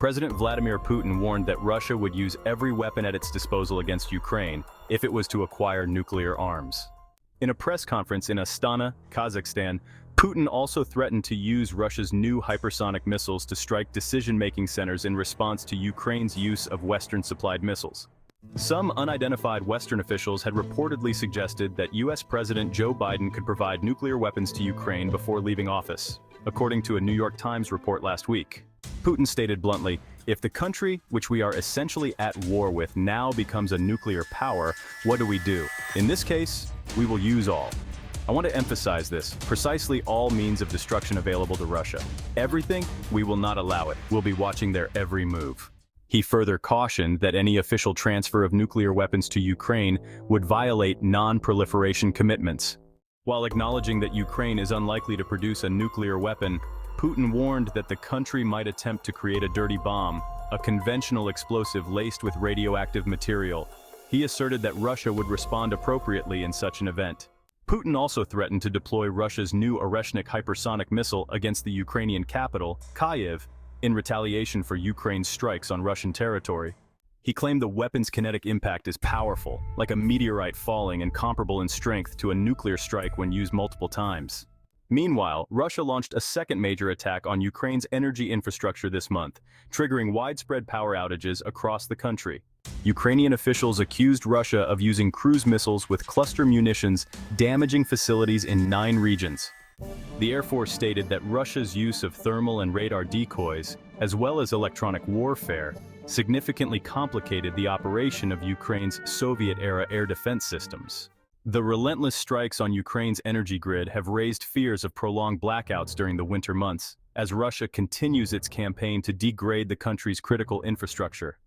President Vladimir Putin warned that Russia would use every weapon at its disposal against Ukraine if it was to acquire nuclear arms. In a press conference in Astana, Kazakhstan, Putin also threatened to use Russia's new hypersonic missiles to strike decision-making centers in response to Ukraine's use of Western-supplied missiles. Some unidentified Western officials had reportedly suggested that U.S. President Joe Biden could provide nuclear weapons to Ukraine before leaving office, according to a New York Times report last week. Putin stated bluntly, "If the country, which we are essentially at war with, now becomes a nuclear power, what do we do? In this case, we will use all." I want to emphasize this, precisely all means of destruction available to Russia. Everything, we will not allow it. We'll be watching their every move. He further cautioned that any official transfer of nuclear weapons to Ukraine would violate non-proliferation commitments. While acknowledging that Ukraine is unlikely to produce a nuclear weapon, Putin warned that the country might attempt to create a dirty bomb, a conventional explosive laced with radioactive material. He asserted that Russia would respond appropriately in such an event. Putin also threatened to deploy Russia's new Oreshnik hypersonic missile against the Ukrainian capital, Kyiv, in retaliation for Ukraine's strikes on Russian territory. He claimed the weapon's kinetic impact is powerful, like a meteorite falling and comparable in strength to a nuclear strike when used multiple times. Meanwhile, Russia launched a second major attack on Ukraine's energy infrastructure this month, triggering widespread power outages across the country. Ukrainian officials accused Russia of using cruise missiles with cluster munitions, damaging facilities in 9 regions. The Air Force stated that Russia's use of thermal and radar decoys, as well as electronic warfare, significantly complicated the operation of Ukraine's Soviet-era air defense systems. The relentless strikes on Ukraine's energy grid have raised fears of prolonged blackouts during the winter months, as Russia continues its campaign to degrade the country's critical infrastructure.